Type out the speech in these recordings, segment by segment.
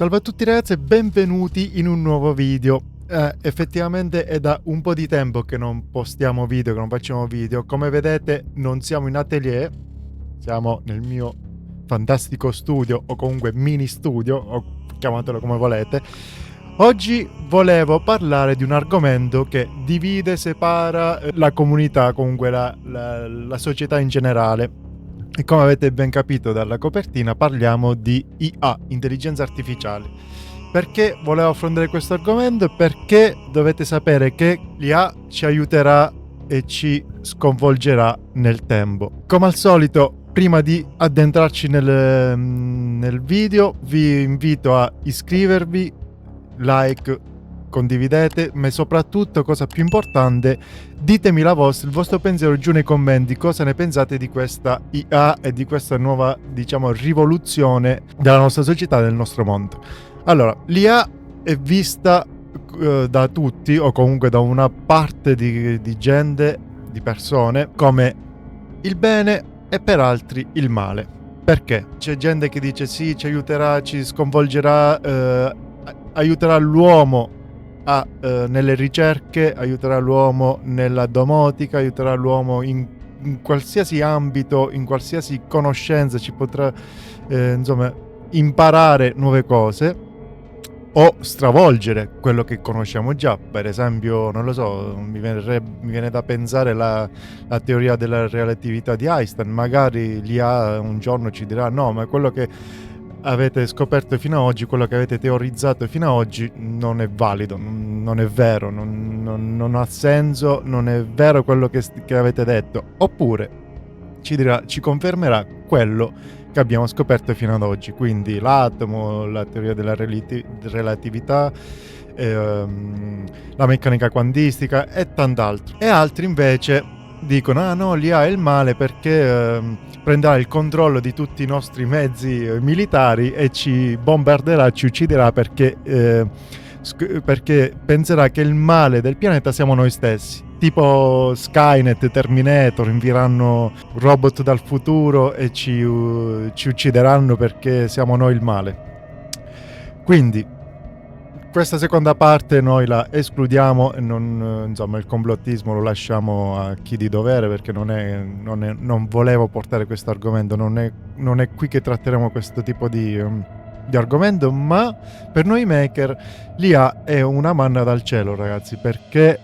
Salve a tutti ragazzi e benvenuti in un nuovo video. Effettivamente è da un po' di tempo che non postiamo video, che non facciamo video. Come vedete non siamo in atelier, siamo nel mio fantastico studio o comunque mini studio, o chiamatelo come volete. Oggi volevo parlare di un argomento che divide, separa la comunità, comunque la società in generale. E come avete ben capito dalla copertina parliamo di IA, intelligenza artificiale. Perché volevo affrontare questo argomento? Perché dovete sapere che l'IA ci aiuterà e ci sconvolgerà nel tempo. Come al solito, prima di addentrarci nel video, vi invito a iscrivervi, like, condividete, ma soprattutto, cosa più importante, ditemi il vostro pensiero giù nei commenti, cosa ne pensate di questa IA e di questa nuova, diciamo, rivoluzione della nostra società, del nostro mondo. Allora, l'IA è vista da tutti, o comunque da una parte di gente, di persone, come il bene e per altri il male. Perché? C'è gente che dice sì, ci aiuterà, ci sconvolgerà, aiuterà l'uomo nelle ricerche, aiuterà l'uomo nella domotica, aiuterà l'uomo in qualsiasi ambito, in qualsiasi conoscenza, ci potrà insomma imparare nuove cose o stravolgere quello che conosciamo già. Per esempio, non lo so, mi viene da pensare la teoria della relatività di Einstein. Magari l'IA un giorno ci dirà no, ma quello che avete scoperto fino ad oggi, quello che avete teorizzato fino ad oggi non è valido, non è vero, non ha senso, non è vero quello che avete detto. Oppure ci confermerà quello che abbiamo scoperto fino ad oggi, quindi l'atomo, la teoria della relatività, la meccanica quantistica e tant'altro. E altri invece dicono ah no, l'IA è il male perché prenderà il controllo di tutti i nostri mezzi militari e ci bombarderà, ci ucciderà perché penserà che il male del pianeta siamo noi stessi. Tipo Skynet, Terminator, invieranno robot dal futuro e ci uccideranno perché siamo noi il male. Quindi questa seconda parte noi la escludiamo e insomma, il complottismo lo lasciamo a chi di dovere, perché non volevo portare questo argomento, non è qui che tratteremo questo tipo di argomento, ma per noi maker l'IA è una manna dal cielo, ragazzi, perché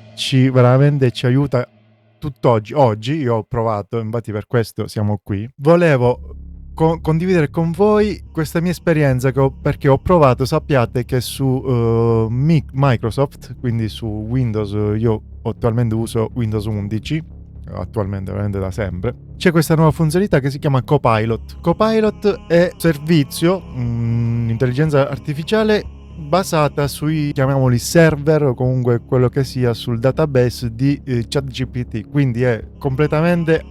veramente ci aiuta tutt'oggi. Oggi io ho provato, infatti per questo siamo qui, volevo condividere con voi questa mia esperienza perché ho provato. Sappiate che su Microsoft, quindi su Windows, io attualmente uso Windows 11, attualmente veramente da sempre, c'è questa nuova funzionalità che si chiama Copilot. Copilot è servizio, intelligenza artificiale basata sui, chiamiamoli, server o comunque quello che sia, sul database di ChatGPT, quindi è completamente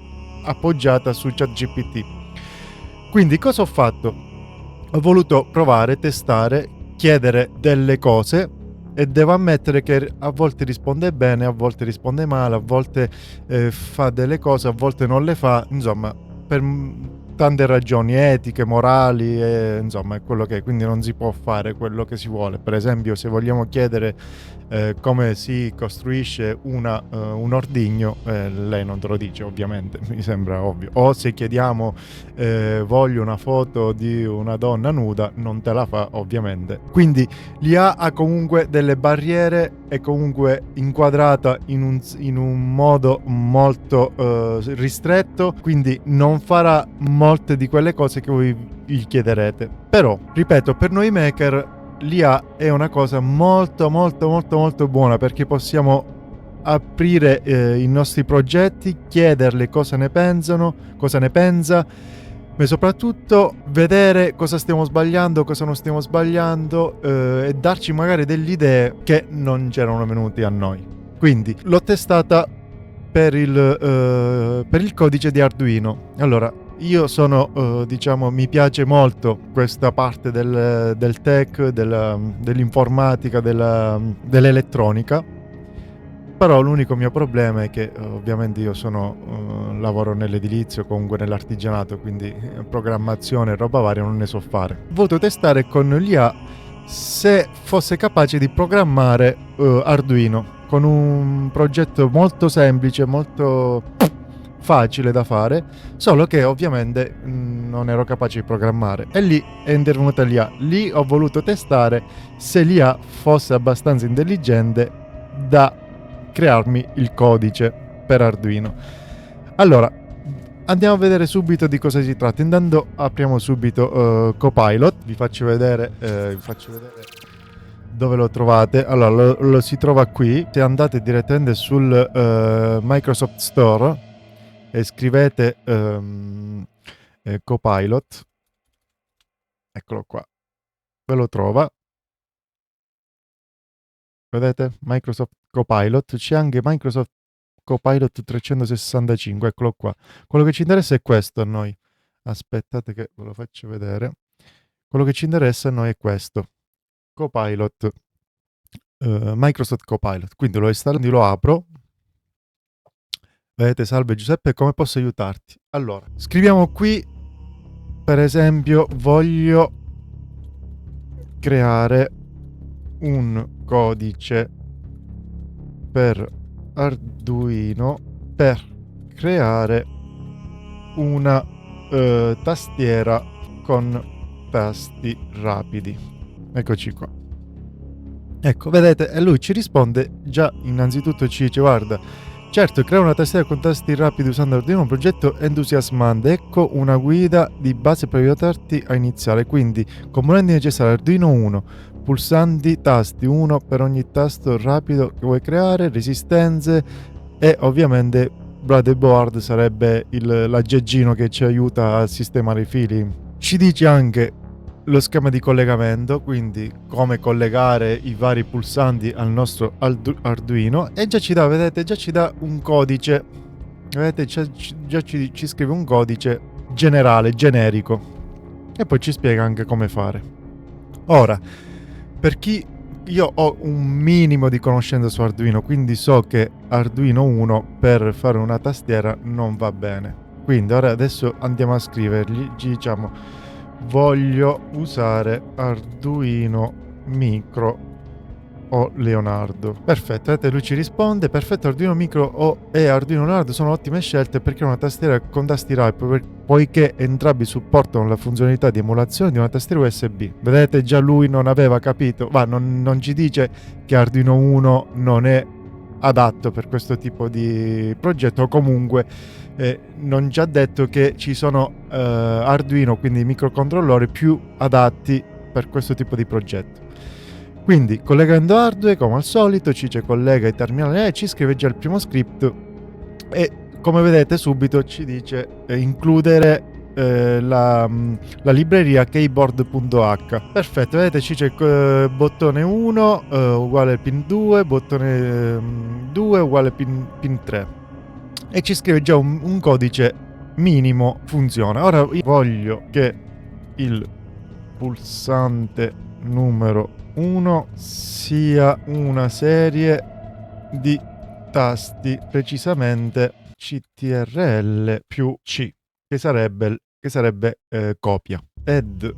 appoggiata su ChatGPT. Quindi cosa ho fatto? Ho voluto provare, testare, chiedere delle cose e devo ammettere che a volte risponde bene, a volte risponde male, a volte fa delle cose, a volte non le fa, insomma, per tante ragioni etiche, morali, insomma, è quello che è. Quindi non si può fare quello che si vuole. Per esempio, se vogliamo chiedere come si costruisce un ordigno, lei non te lo dice, ovviamente, mi sembra ovvio. O se chiediamo voglio una foto di una donna nuda, non te la fa, ovviamente. Quindi l'IA ha comunque delle barriere, è comunque inquadrata in un modo molto ristretto, quindi non farà molte di quelle cose che voi gli chiederete. Però, ripeto, per noi maker l'IA è una cosa molto molto molto molto buona, perché possiamo aprire i nostri progetti, chiederle cosa ne pensano, cosa ne pensa, ma soprattutto vedere cosa stiamo sbagliando, cosa non stiamo sbagliando, e darci magari delle idee che non c'erano venute a noi. Quindi l'ho testata per il codice di Arduino. Allora, io sono, diciamo, mi piace molto questa parte del tech, dell'informatica, dell'elettronica, però l'unico mio problema è che ovviamente io lavoro nell'edilizio, comunque nell'artigianato, quindi programmazione e roba varia non ne so fare. Ho voluto testare con l'IA se fosse capace di programmare Arduino con un progetto molto semplice, molto facile da fare, solo che ovviamente non ero capace di programmare, e lì è intervenuta l'IA. Lì ho voluto testare se l'IA fosse abbastanza intelligente da crearmi il codice per Arduino. Allora, andiamo a vedere subito di cosa si tratta. Intanto apriamo subito Copilot, vi faccio vedere dove lo trovate. Allora, lo si trova qui. Se andate direttamente sul Microsoft Store e scrivete Copilot, eccolo qua, ve lo trova. Vedete? Microsoft Copilot. C'è anche Microsoft Copilot 365, eccolo qua. Quello che ci interessa è questo a noi. Aspettate che ve lo faccio vedere. Quello che ci interessa a noi è questo. Copilot, Microsoft Copilot. Quindi lo installo, quindi lo apro. Vedete, salve Giuseppe, come posso aiutarti? Allora, scriviamo qui, per esempio, voglio creare un codice per Arduino per creare una tastiera con tasti rapidi. Eccoci qua. Ecco, vedete, e lui ci risponde già, innanzitutto ci dice, guarda, certo, creare una tastiera con tasti rapidi usando Arduino è un progetto entusiasmante. Ecco una guida di base per aiutarti a iniziare. Quindi, componenti necessari: Arduino 1, pulsanti, tasti, 1 per ogni tasto rapido che vuoi creare, resistenze e ovviamente breadboard sarebbe l'aggeggino che ci aiuta a sistemare i fili. Ci dice anche lo schema di collegamento, quindi come collegare i vari pulsanti al nostro Arduino, e già ci dà, vedete, già ci dà un codice, vedete, già ci scrive un codice generale, generico, e poi ci spiega anche come fare. Ora, per chi io ho un minimo di conoscenza su Arduino, quindi so che Arduino 1 per fare una tastiera non va bene, quindi ora adesso andiamo a scrivergli, diciamo voglio usare Arduino Micro o Leonardo. Perfetto, vedete, lui ci risponde: perfetto, Arduino Micro e Arduino Leonardo sono ottime scelte perché è una tastiera con tasti rapidi, poiché entrambi supportano la funzionalità di emulazione di una tastiera USB. Vedete, già lui non aveva capito, ma non ci dice che Arduino 1 non è adatto per questo tipo di progetto, o comunque non ci ha detto che ci sono Arduino, quindi microcontrollori più adatti per questo tipo di progetto. Quindi collegando hardware, come al solito, ci collega i terminali e ci scrive già il primo script, e come vedete subito ci dice includere la libreria keyboard.h. Perfetto, vedete, ci c'è bottone 1 uguale pin 2, bottone 2 uguale pin 3, e ci scrive già un codice minimo funziona. Ora io voglio che il pulsante numero 1 sia una serie di tasti, precisamente CTRL più C, che sarebbe copia, ed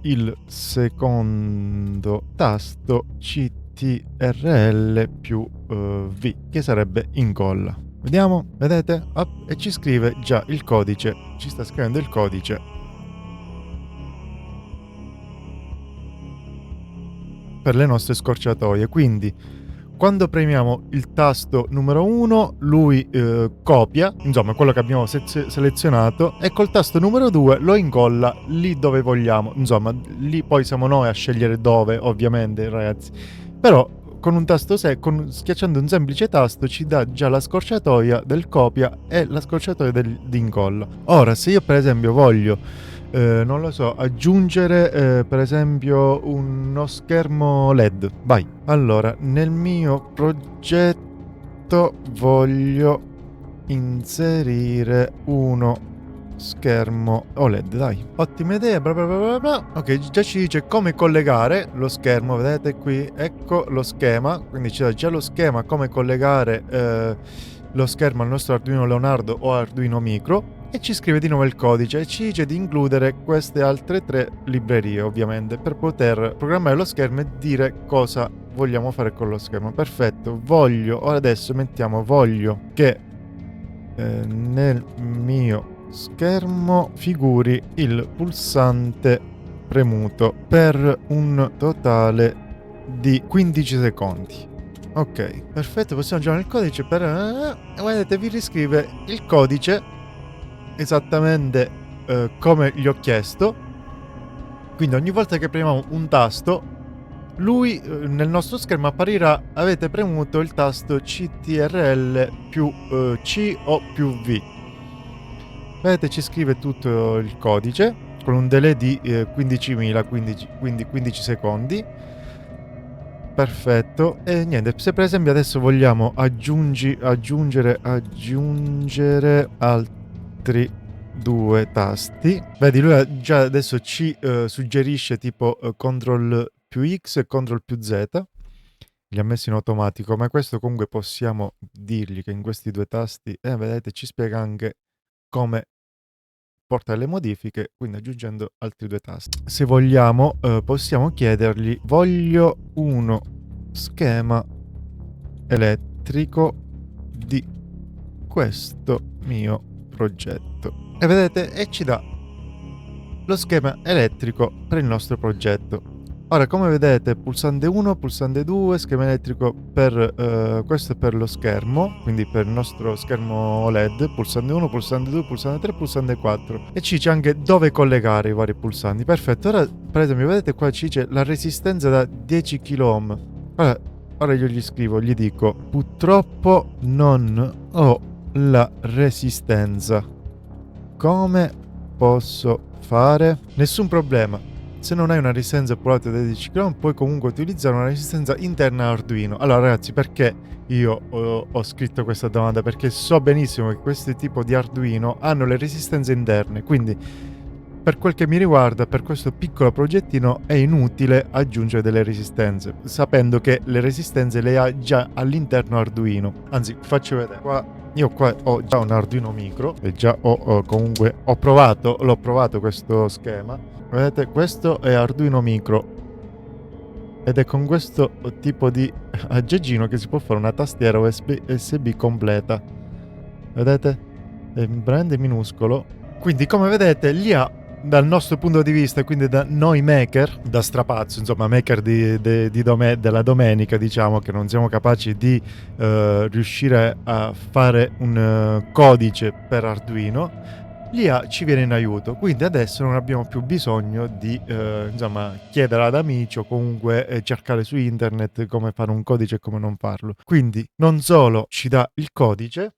il secondo tasto CTRL più V, che sarebbe incolla. Vediamo, vedete? E ci scrive già il codice, ci sta scrivendo il codice per le nostre scorciatoie. Quindi quando premiamo il tasto numero 1 lui copia, insomma quello che abbiamo selezionato, e col tasto numero 2 lo incolla lì dove vogliamo. Insomma, lì poi siamo noi a scegliere dove, ovviamente, ragazzi. Però con un tasto schiacciando un semplice tasto ci dà già la scorciatoia del copia e la scorciatoia di incolla. Ora, se io per esempio voglio non lo so, aggiungere per esempio uno schermo LED, vai. Allora, nel mio progetto voglio inserire uno schermo OLED, dai, ottima idea, bla bla bla bla bla. Ok, già ci dice come collegare lo schermo, vedete qui, ecco lo schema, quindi ci dà già lo schema come collegare lo schermo al nostro Arduino Leonardo o Arduino Micro. e ci scrive di nuovo il codice e ci dice di includere queste altre 3 librerie, ovviamente, per poter programmare lo schermo e dire cosa vogliamo fare con lo schermo. Perfetto. Ora adesso voglio che nel mio schermo figuri il pulsante premuto per un totale di 15 secondi. Ok, perfetto, possiamo giocare il codice per... vedete, vi riscrive il codice esattamente come gli ho chiesto. Quindi ogni volta che premiamo un tasto, lui nel nostro schermo apparirà: avete premuto il tasto CTRL più C o più V. Vedete, ci scrive tutto il codice con un delay di 15.000, quindi 15 secondi. Perfetto. E niente, se per esempio adesso vogliamo aggiungere altri 2 tasti, vedi, lui già adesso ci suggerisce tipo CTRL più X e CTRL più Z, li ha messi in automatico, ma questo comunque possiamo dirgli che in questi 2 tasti, vedete, ci spiega anche come portare le modifiche, quindi aggiungendo altri 2 tasti. Se vogliamo possiamo chiedergli: voglio uno schema elettrico di questo mio progetto, e vedete, e ci dà lo schema elettrico per il nostro progetto. Ora, come vedete, pulsante 1, pulsante 2, schema elettrico per questo è per lo schermo, quindi per il nostro schermo OLED, pulsante 1, pulsante 2, pulsante 3, pulsante 4. E ci dice anche dove collegare i vari pulsanti. Perfetto, ora per esempio vedete qua ci dice la resistenza da 10 kΩ. Ora io gli scrivo, gli dico: purtroppo non ho la resistenza. Come posso fare? Nessun problema. Se non hai una resistenza popolata da 10 kΩ, puoi comunque utilizzare una resistenza interna Arduino. Allora ragazzi, perché io ho scritto questa domanda? Perché so benissimo che questi tipi di Arduino hanno le resistenze interne, quindi per quel che mi riguarda, per questo piccolo progettino è inutile aggiungere delle resistenze, sapendo che le resistenze le ha già all'interno Arduino. Anzi, vi faccio vedere. Io qua ho già un Arduino Micro e già l'ho provato questo schema. Vedete, questo è Arduino Micro ed è con questo tipo di aggeggino che si può fare una tastiera USB completa. Vedete? È veramente minuscolo. Quindi, come vedete, li ha, dal nostro punto di vista, quindi da noi maker, da strapazzo, insomma maker della domenica, diciamo, che non siamo capaci di riuscire a fare un codice per Arduino, l'IA ci viene in aiuto. Quindi adesso non abbiamo più bisogno di insomma chiedere ad amici o comunque cercare su internet come fare un codice e come non farlo. Quindi non solo ci dà il codice,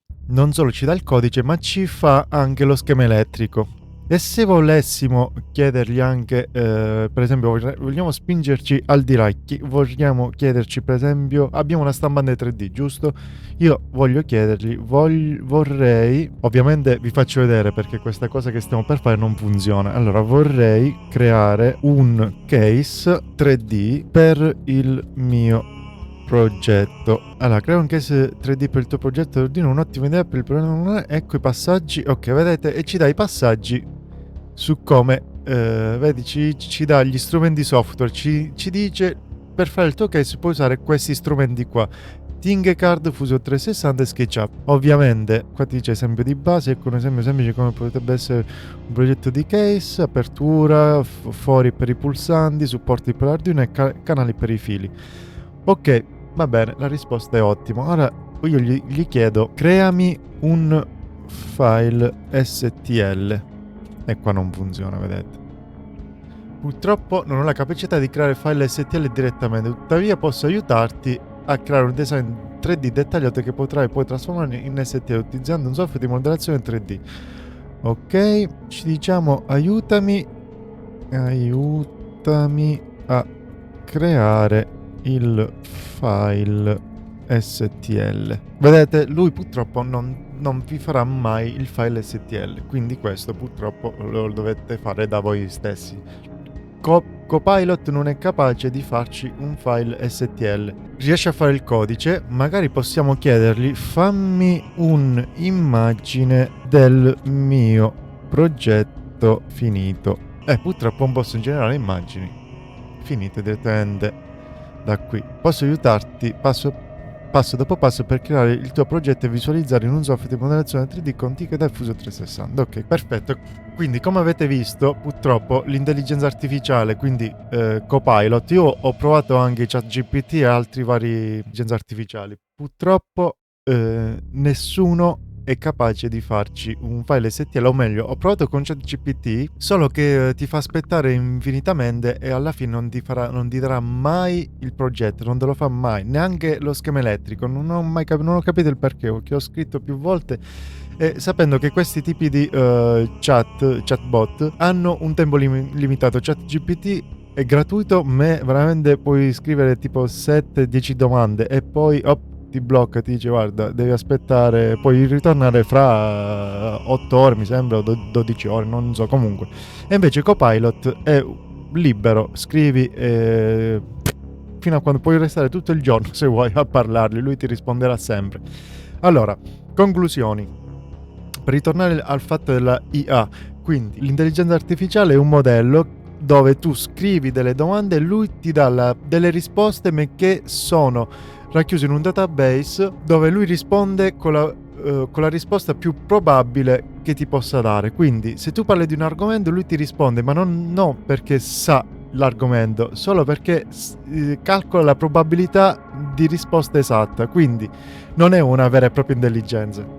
ma ci fa anche lo schema elettrico. E se volessimo chiedergli anche, per esempio, vogliamo spingerci al di là, vogliamo chiederci, per esempio, abbiamo una stampante 3D, giusto? Io voglio chiedergli, vorrei, ovviamente vi faccio vedere perché questa cosa che stiamo per fare non funziona. Allora, vorrei creare un case 3D per il mio progetto. Allora, creo un case 3D per il tuo progetto Arduino, un'ottima idea per il problema. Ecco i passaggi, ok, vedete, e ci dà i passaggi su come, vedi, ci dà gli strumenti software, ci dice: per fare il tuo case puoi usare questi strumenti qua: Tinkercad, Fusion 360 e SketchUp. Ovviamente qua ti dice esempio di base, ecco un esempio semplice come potrebbe essere un progetto di case: apertura, fori per i pulsanti, supporti per l'Arduino e canali per i fili. Ok, va bene, la risposta è ottima. Ora io gli chiedo: creami un file STL. E qua non funziona, vedete. Purtroppo non ho la capacità di creare file STL direttamente, tuttavia posso aiutarti a creare un design 3D dettagliato che potrai poi trasformare in STL utilizzando un software di modellazione 3D. Ok, ci diciamo: aiutami a creare il file STL. Vedete, lui purtroppo non vi farà mai il file STL, quindi questo purtroppo lo dovete fare da voi stessi. Copilot non è capace di farci un file STL. Riesce a fare il codice, magari possiamo chiedergli fammi un'immagine del mio progetto finito. Purtroppo non posso generare immagini finite direttamente da qui. Posso aiutarti passo dopo passo per creare il tuo progetto e visualizzare in un software di modellazione 3D con TICAD Fusion 360. Ok, perfetto. Quindi, come avete visto, purtroppo l'intelligenza artificiale, quindi Copilot, io ho provato anche ChatGPT e altri vari intelligenze artificiali. Purtroppo nessuno è capace di farci un file STL, o meglio, ho provato con ChatGPT, solo che ti fa aspettare infinitamente e alla fine non ti darà mai il progetto, non te lo fa mai, neanche lo schema elettrico. Non ho capito il perché, perché ho scritto più volte sapendo che questi tipi di chatbot hanno un tempo limitato. ChatGPT è gratuito, ma veramente puoi scrivere tipo 7-10 domande e poi ti blocca, ti dice guarda devi aspettare, puoi ritornare fra 8 ore mi sembra o 12 ore, non so, comunque. E invece Copilot è libero, scrivi fino a quando puoi restare tutto il giorno se vuoi a parlargli, lui ti risponderà sempre. Allora, conclusioni. Per ritornare al fatto della IA, quindi l'intelligenza artificiale è un modello dove tu scrivi delle domande e lui ti dà delle risposte ma che sono racchiuse in un database dove lui risponde con la risposta più probabile che ti possa dare. Quindi se tu parli di un argomento lui ti risponde, ma non perché sa l'argomento, solo perché calcola la probabilità di risposta esatta, quindi non è una vera e propria intelligenza.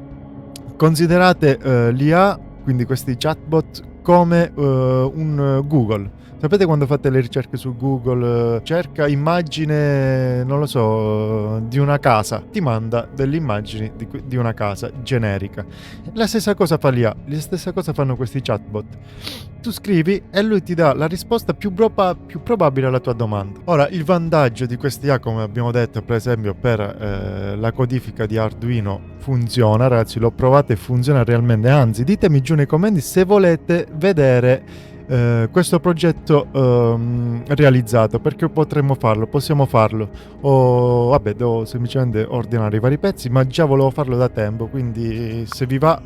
Considerate l'IA, quindi questi chatbot, come un Google. Sapete quando fate le ricerche su Google, cerca immagine, non lo so, di una casa, ti manda delle immagini di una casa generica. La stessa cosa fa l'IA, la stessa cosa fanno questi chatbot. Tu scrivi e lui ti dà la risposta più probabile alla tua domanda. Ora, il vantaggio di questi IA, come abbiamo detto, per esempio per la codifica di Arduino, funziona, ragazzi, l'ho provato e funziona realmente. Anzi, ditemi giù nei commenti se volete vedere questo progetto realizzato, perché possiamo farlo, o vabbè, devo semplicemente ordinare i vari pezzi, ma già volevo farlo da tempo, quindi se vi va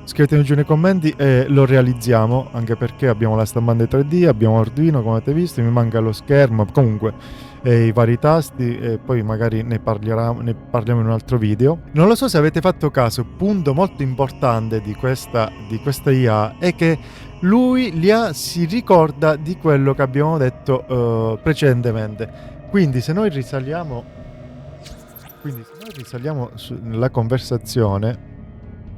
scrivetemi giù nei commenti e lo realizziamo, anche perché abbiamo la stampante 3D, abbiamo Arduino come avete visto, mi manca lo schermo, comunque i vari tasti, e poi magari ne parliamo in un altro video. Non lo so se avete fatto caso, punto molto importante di questa IA è che l'IA si ricorda di quello che abbiamo detto precedentemente. Quindi se noi risaliamo nella conversazione,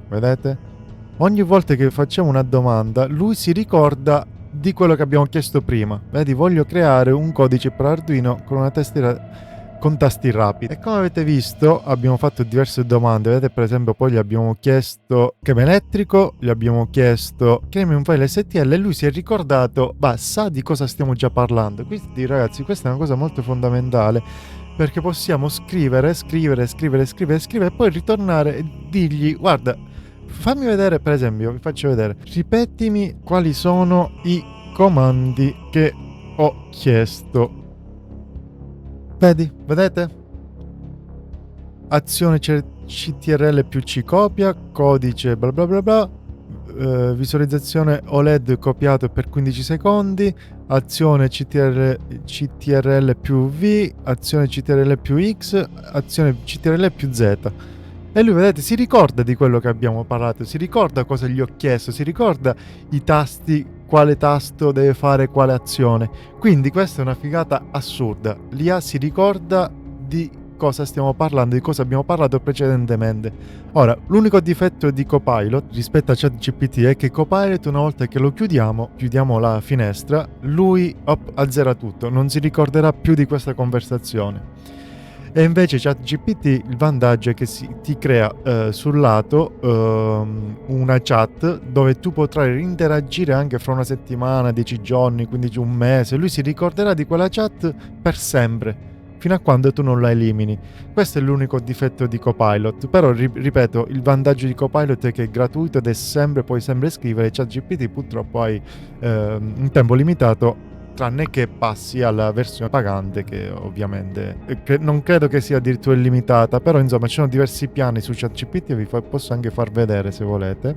vedete? Ogni volta che facciamo una domanda, lui si ricorda di quello che abbiamo chiesto prima. Vedi, voglio creare un codice per Arduino con una tastiera con tasti rapidi. E come avete visto, abbiamo fatto diverse domande. Vedete, per esempio, poi gli abbiamo chiesto schema elettrico, gli abbiamo chiesto creami un file STL e lui si è ricordato, sa di cosa stiamo già parlando. Quindi, ragazzi, questa è una cosa molto fondamentale, perché possiamo scrivere e poi ritornare e dirgli guarda, fammi vedere, per esempio, vi faccio vedere, ripetimi quali sono i comandi che ho chiesto. Vedete? Azione CTRL più C copia, codice bla bla bla bla, visualizzazione OLED copiato per 15 secondi, azione CTRL più V, azione CTRL più X, azione CTRL più Z. E lui, vedete, si ricorda di quello che abbiamo parlato, si ricorda cosa gli ho chiesto, si ricorda i tasti, quale tasto deve fare quale azione. Quindi questa è una figata assurda. L'IA si ricorda di cosa stiamo parlando, di cosa abbiamo parlato precedentemente. Ora, l'unico difetto di Copilot rispetto a ChatGPT è che Copilot, una volta che lo chiudiamo la finestra, lui azzera tutto, non si ricorderà più di questa conversazione. E invece ChatGPT, il vantaggio è che ti crea sul lato una chat dove tu potrai interagire anche fra una settimana, 10 giorni, 15, un mese. Lui si ricorderà di quella chat per sempre, fino a quando tu non la elimini. Questo è l'unico difetto di Copilot. Però, ripeto, il vantaggio di Copilot è che è gratuito ed puoi sempre scrivere. ChatGPT purtroppo hai un tempo limitato tranne che passi alla versione pagante, che ovviamente non credo che sia addirittura illimitata, però insomma ci sono diversi piani su ChatGPT, posso anche far vedere se volete.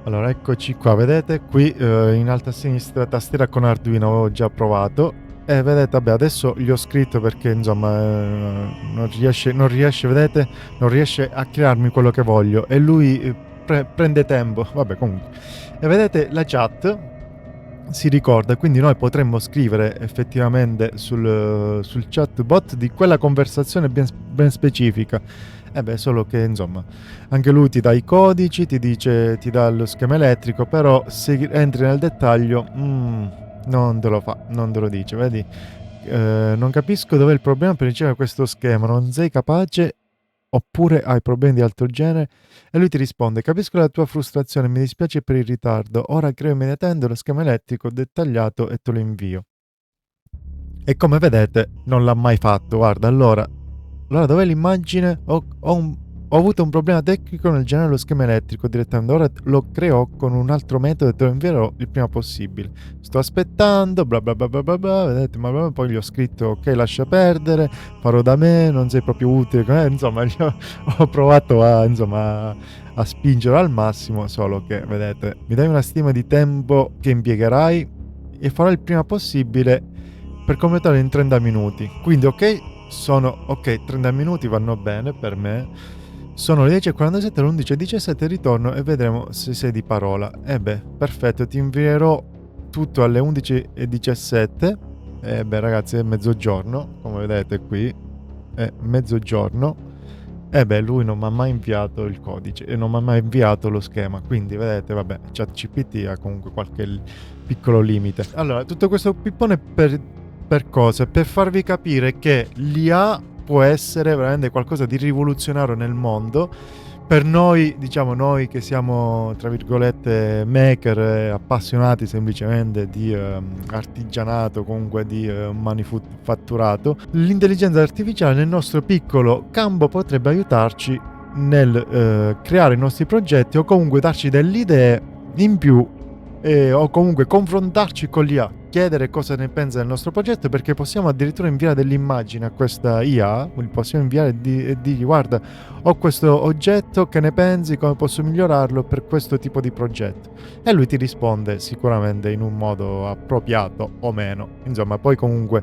Allora, eccoci qua, vedete qui in alto a sinistra tastiera con Arduino, avevo già provato e vedete, vabbè, adesso gli ho scritto perché insomma non riesce, vedete, non riesce a crearmi quello che voglio e lui prende tempo, vabbè, comunque. E vedete la chat si ricorda, quindi noi potremmo scrivere effettivamente sul chatbot di quella conversazione ben specifica. Solo che insomma anche lui ti dà i codici, ti dice, ti dà lo schema elettrico, però se entri nel dettaglio non te lo fa, non te lo dice, vedi? Non capisco dov'è il problema per ricevere questo schema, non sei capace oppure hai problemi di altro genere? E lui ti risponde: capisco la tua frustrazione, mi dispiace per il ritardo, ora creo immediatamente lo schema elettrico dettagliato e te lo invio. E come vedete non l'ha mai fatto, guarda, allora dov'è l'immagine? Ho avuto un problema tecnico nel generare lo schema elettrico direttamente, ora lo creo con un altro metodo e te lo invierò il prima possibile. Sto aspettando, bla bla bla bla bla bla, vedete, ma poi gli ho scritto ok, lascia perdere, farò da me, non sei proprio utile, insomma, ho provato a spingere al massimo, solo che, vedete, mi dai una stima di tempo che impiegherai e farò il prima possibile per completare in 30 minuti. Quindi ok, 30 minuti vanno bene per me. Sono le 10:47, alle 11:17 ritorno e vedremo se sei di parola. Perfetto, ti invierò tutto alle 11:17. Ragazzi, è mezzogiorno, come vedete qui. È mezzogiorno. Lui non mi ha mai inviato il codice e non mi ha mai inviato lo schema. Quindi, vedete, vabbè, ChatGPT ha comunque qualche piccolo limite. Allora, tutto questo pippone per cosa? Per farvi capire che l'IA può essere veramente qualcosa di rivoluzionario nel mondo. Per noi, diciamo, noi che siamo, tra virgolette, maker, appassionati semplicemente di artigianato, comunque di manifatturato, l'intelligenza artificiale nel nostro piccolo campo potrebbe aiutarci nel creare i nostri progetti o comunque darci delle idee in più o comunque confrontarci con l'IA, chiedere cosa ne pensa del nostro progetto, perché possiamo addirittura inviare delle immagini a questa IA, li possiamo inviare e dirgli guarda, ho questo oggetto, che ne pensi, come posso migliorarlo per questo tipo di progetto, e lui ti risponde sicuramente in un modo appropriato o meno. Insomma, poi comunque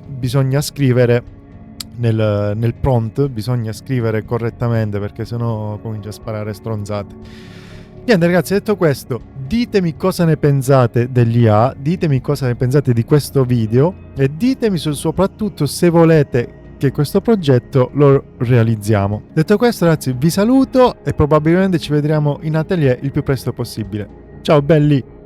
bisogna scrivere nel prompt, bisogna scrivere correttamente, perché sennò comincia a sparare stronzate. Niente ragazzi, detto questo, ditemi cosa ne pensate dell'IA, ditemi cosa ne pensate di questo video e ditemi soprattutto se volete che questo progetto lo realizziamo. Detto questo ragazzi, vi saluto e probabilmente ci vedremo in atelier il più presto possibile. Ciao belli!